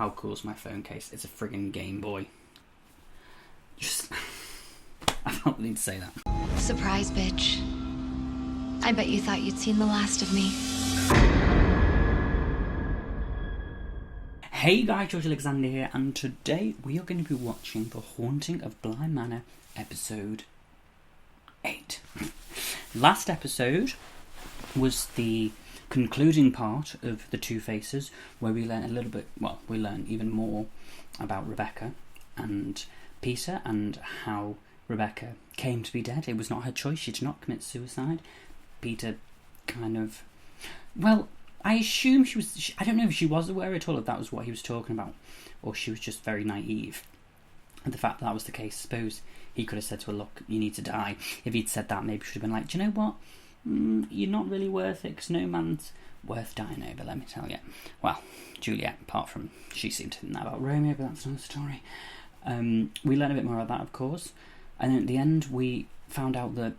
how cool's my phone case? It's a friggin' Game Boy. Just... I felt the need to say that. Surprise, bitch. I bet you thought you'd seen the last of me. Hey guys, George Alexander here, and today we are going to be watching The Haunting of Bly Manor, episode 8. Last episode was the concluding part of The Two Faces, where we learn a little bit, well, we learn even more about Rebecca and Peter, and how Rebecca came to be dead. It was not her choice. She did not commit suicide. Peter kind of... Well, I assume she was... I don't know if she was aware at all if that was what he was talking about, or she was just very naive. And the fact that was the case, I suppose he could have said to her, look, you need to die. If he'd said that, maybe she would have been like, do you know what? You're not really worth it, because no man's worth dying over, let me tell you. Well, Juliet, apart from she seemed to know about Romeo, but that's another story. We learn a bit more about that, of course. And then at the end, we found out that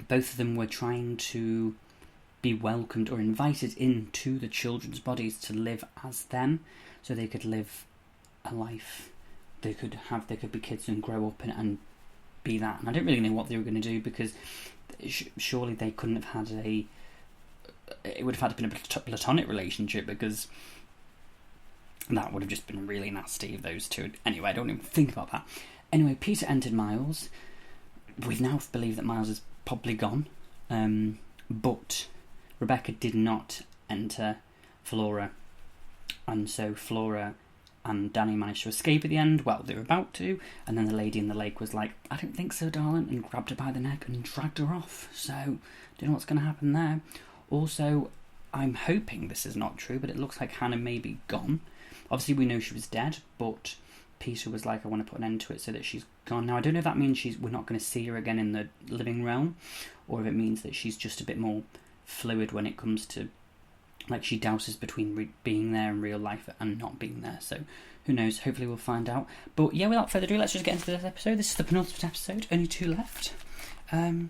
both of them were trying to be welcomed or invited into the children's bodies to live as them, so they could live a life. They could be kids and grow up and be that. And I don't really know what they were going to do, because surely they couldn't have had it would have had to been a platonic relationship, because that would have just been really nasty if those two. Anyway, I don't even think about that. Anyway, Peter entered Miles. We now believe that Miles is probably gone, but Rebecca did not enter Flora, and so Flora and Danny managed to escape at the end. Well, they were about to, and then the lady in the lake was like, I don't think so, darling, and grabbed her by the neck and dragged her off. So, don't know what's going to happen there. Also, I'm hoping this is not true, but it looks like Hannah may be gone. Obviously, we know she was dead, but Peter was like, I want to put an end to it, so that she's gone. Now, I don't know if that means we're not going to see her again in the living realm, or if it means that she's just a bit more fluid when it comes to, like, she douses between being there in real life and not being there. So, who knows? Hopefully we'll find out. But yeah, without further ado, let's just get into this episode. This is the penultimate episode, only 2 left.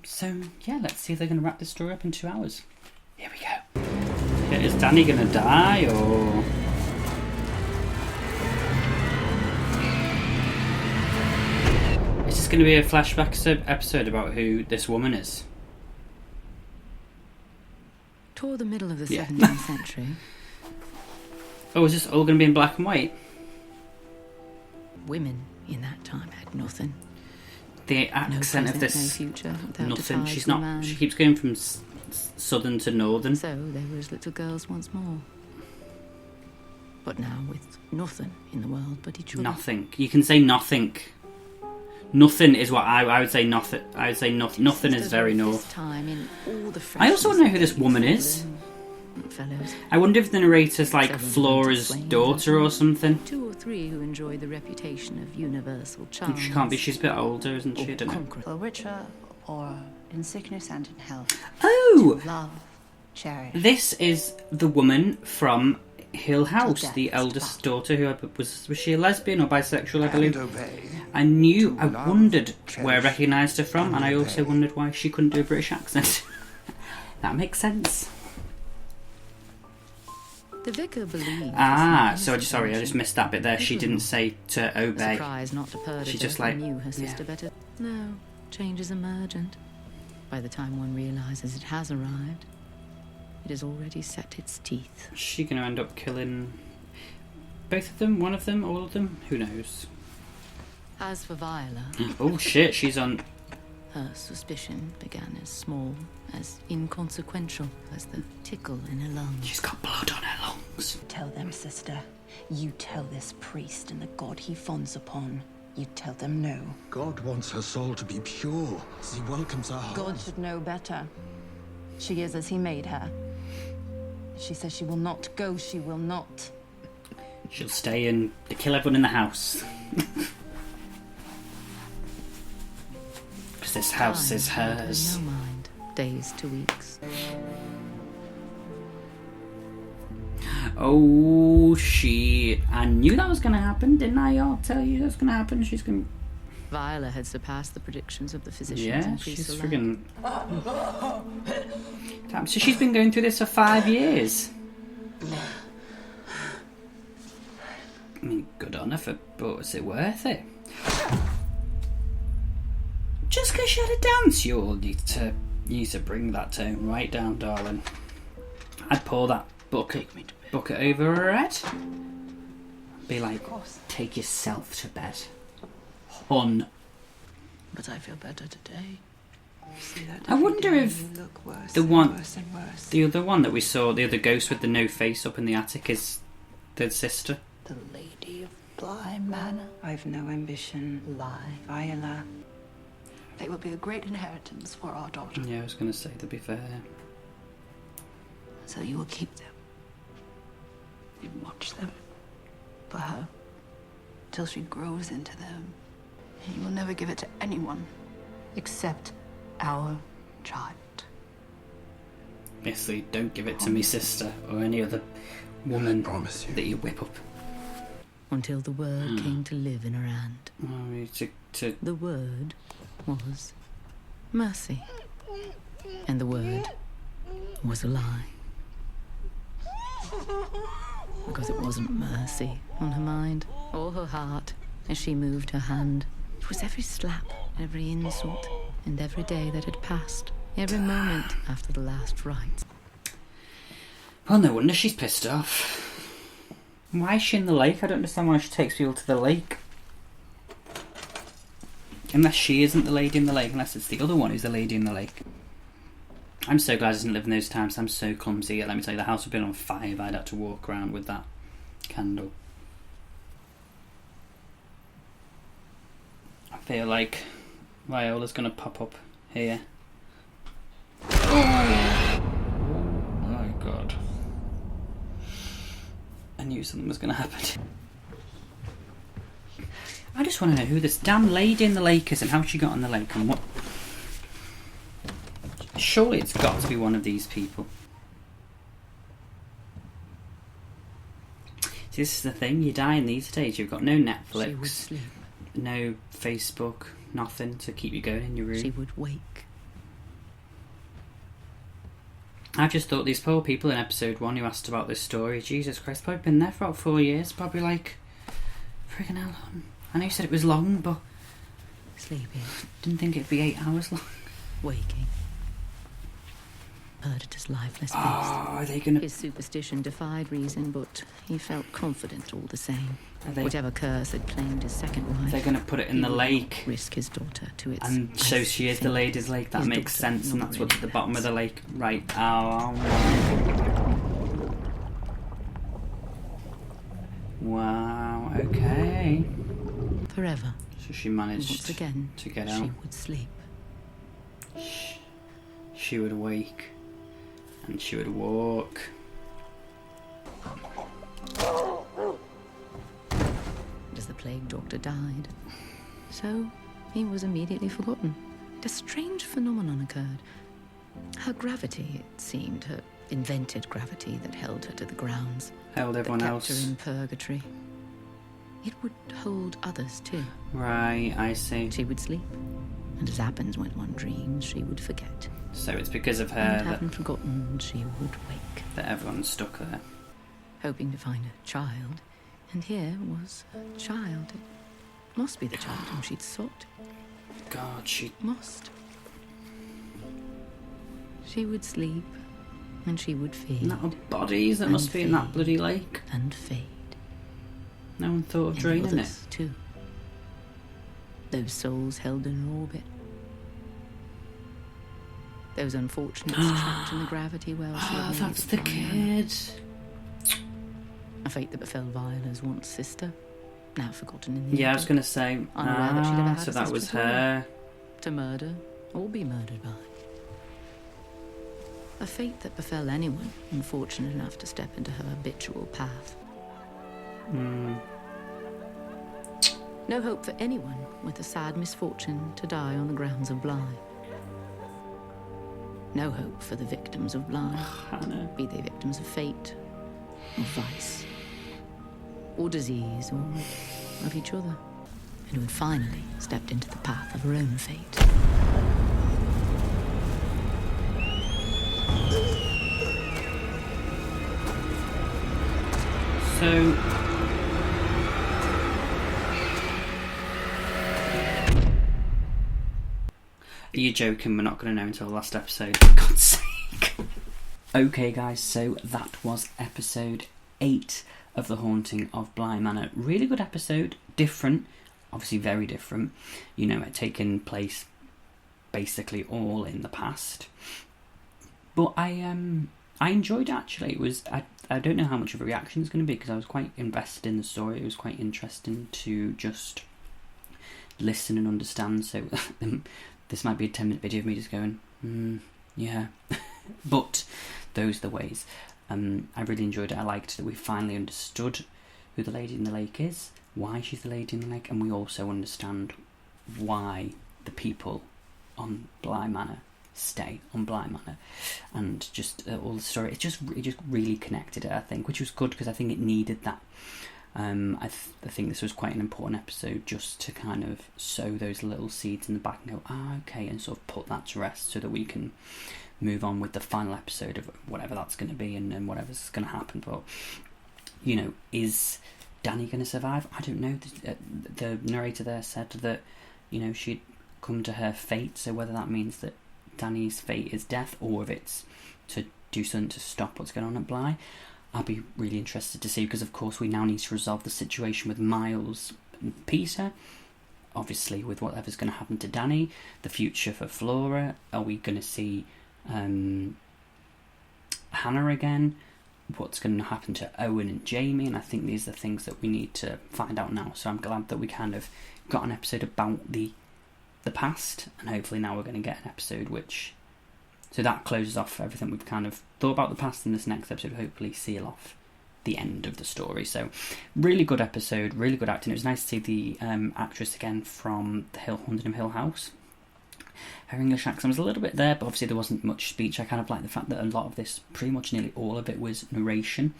So, yeah, let's see if they're going to wrap this story up in 2 hours. Here we go. Yeah, is Danny going to die, or... Is this going to be a flashback episode about who this woman is? Toward the middle of the 17th century. Oh, is this all going to be in black and white? Women in that time had nothing. The accent of this... No future, nothing. She's not... She keeps going from southern to northern. So they were as little girls once more. But now with nothing in the world but each other. Nothing. You can say nothing. Nothing is what I would say. Nothing. I would say nothing. Nothing is very north. I also want to know who this woman is. I wonder if the narrator's like Flora's daughter or something. 2 or 3 who enjoy the reputation of universal charm. She can't be. She's a bit older, isn't she? I don't know. Or richer, or in sickness and in health. Oh, Love, cherish. This is the woman from Hill House, the eldest daughter. Who was she a lesbian or bisexual? I believe. I wondered where I recognised her from, and I also wondered why she couldn't do a British accent. That makes sense. The vicar believed. So I just missed that bit there. She didn't say to obey. Not to purge. She just like knew her sister better. No, change is emergent. By the time one realises it has arrived, it has already set its teeth. Is she going to end up killing both of them, one of them, all of them? Who knows? As for Viola... Oh shit, she's on... Her suspicion began as small, as inconsequential as the tickle in her lungs. She's got blood on her lungs. Tell them, sister. You tell this priest and the God he fonds upon. You tell them no. God wants her soul to be pure as he welcomes her home. God should know better. She is as he made her. She says she will not go, she will not. She'll stay and kill everyone in the house. Because this house is hers. No mind. Days to weeks. Oh, shit. I knew that was going to happen, didn't I? I'll tell you that's going to happen. She's going to... Viola had surpassed the predictions of the physicians. Yeah, she's friggin'... Damn, so she's been going through this for 5 years. on her, but is it worth it? Just because she had a dance, you all need to bring that tone right down, darling. I'd pour that bucket over her head. Be like, take yourself to bed. Hun. But I feel better today. I wonder if the other one that we saw, the other ghost with the no face up in the attic, is the sister. The Lady of Bly Manor. I've no ambition. Lie. Viola. They will be a great inheritance for our daughter. Yeah, I was going to say, to be fair. So you will keep them. You watch them. For her. Till she grows into them. And you will never give it to anyone. Except our child. Basically, don't give it to me sister or any other woman that you whip up. Until the word came to live in her hand. The word was mercy. And the word was a lie. Because it wasn't mercy on her mind or her heart as she moved her hand. It was every slap, every insult, and every day that had passed. Every moment after the last rite. Well, no wonder she's pissed off. Why is she in the lake? I don't understand why she takes people to the lake. Unless she isn't the lady in the lake, unless it's the other one who's the lady in the lake. I'm so glad I didn't live in those times. I'm so clumsy. Let me tell you, the house would have been on fire if I'd had to walk around with that candle. I feel like Viola's going to pop up here. Oh my god. I knew something was going to happen. I just want to know who this damn lady in the lake is and how she got on the lake and what... Surely it's got to be one of these people. See, this is the thing, you die in these days, you've got no Netflix, no Facebook, nothing to keep you going in your room. She would wake. I just thought these poor people in episode 1 who asked about this story, Jesus Christ, probably been there for about 4 years, probably like, friggin' how long? I know you said it was long, but... Sleeping. Didn't think it'd be 8 hours long. Waking. Murdered his lifeless beast. Oh, are they gonna... His superstition defied reason, but he felt confident all the same. They... Whatever curse had claimed his second wife... They're gonna put it in the lake. Risk his daughter to its... And so she is the lady's lake, that makes sense, and that's what's at the bottom of the lake. Right, oh... Wow, okay. Forever. So she managed once again, to get out. She would sleep. She would wake. And she would walk. As the plague doctor died. So, he was immediately forgotten. A strange phenomenon occurred. Her gravity, it seemed, her invented gravity that held her to the grounds. Held everyone that else. Kept her in purgatory. It would hold others too. Right, I see. She would sleep. And as happens when one dreams, she would forget. So it's because of her and that... having forgotten, she would wake. That everyone's stuck there. Hoping to find a child. And here was a child. It must be the child whom she'd sought. God, she... Must. She would sleep. And she would feed. Not of bodies that must be in that bloody lake. And fade. No one thought of draining it. Too. Those souls held in her orbit. Those unfortunates trapped in the gravity well. Oh, that's the kid. A fate that befell Viola's once sister, now forgotten in the Yeah, I was going to say, unaware that she'd ever had so a that was sister her. To murder, or be murdered by. A fate that befell anyone unfortunate enough to step into her habitual path. No hope for anyone with the sad misfortune to die on the grounds of Bly. No hope for the victims of Bly, be they victims of fate, or vice, or disease, or of each other, and who had finally stepped into the path of her own fate. So, You're joking, we're not going to know until the last episode, for God's sake. Okay guys, so that was episode 8 of The Haunting of Bly Manor. Really good episode, different, obviously very different. You know, it taken place basically all in the past. But I enjoyed it actually. It was I don't know how much of a reaction it's going to be because I was quite invested in the story. It was quite interesting to just listen and understand. So this might be a 10-minute video of me just going, yeah. But those are the ways. I really enjoyed it. I liked that we finally understood who the lady in the lake is, why she's the lady in the lake, and we also understand why the people on Bly Manor stay on Bly Manor, and just all the story. It just really connected it, I think, which was good because I think it needed that. I think this was quite an important episode just to kind of sow those little seeds in the back and go, okay, and sort of put that to rest so that we can move on with the final episode of whatever that's going to be and whatever's going to happen. But, you know, is Danny going to survive? I don't know. The narrator there said that, you know, she'd come to her fate, so whether that means that Danny's fate is death or if it's to do something to stop what's going on at Bly, I'll be really interested to see, because of course we now need to resolve the situation with Miles and Peter, obviously with whatever's going to happen to Danny, the future for Flora. Are we going to see Hannah again? What's going to happen to Owen and Jamie? And I think these are things that we need to find out now, so I'm glad that we kind of got an episode about the past, and hopefully now we're going to get an episode which, so that closes off everything we've kind of thought about the past, and this next episode hopefully seal off the end of the story. So really good episode, really good acting. It was nice to see the actress again from the Haunting of Hill House. Her English accent was a little bit there, but obviously there wasn't much speech. I kind of like the fact that a lot of this, pretty much nearly all of it, was narration.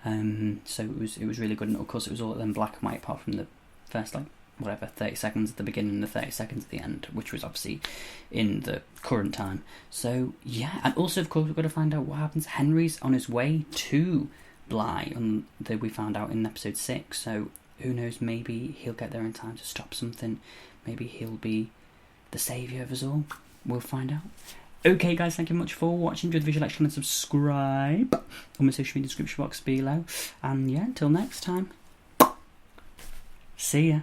So it was really good, and of course it was all in black and white apart from the first 30 seconds at the beginning and the 30 seconds at the end, which was obviously in the current time. So yeah, and also of course we've got to find out what happens. Henry's on his way to Bly, and that we found out in episode 6, so who knows, maybe he'll get there in time to stop something. Maybe he'll be the saviour of us all. We'll find out. Okay guys, thank you much for watching. Do the visual action and subscribe on my social media description box below, and yeah, until next time, see ya.